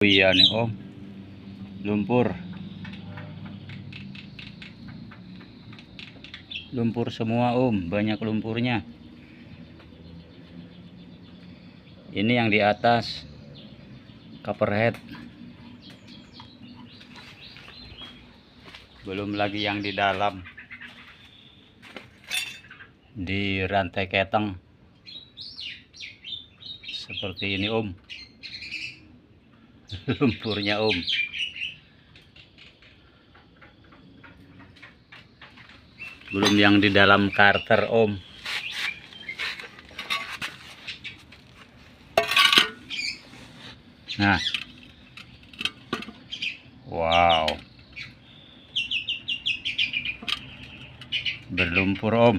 Iya nih Om, lumpur. Lumpur semua Om, banyak lumpurnya. Ini yang di atas coverhead. Belum lagi yang di dalam. Di rantai keteng. Seperti ini Om. Lumpurnya Om. Belum yang di dalam karter Om. Nah. Wow. Berlumpur Om.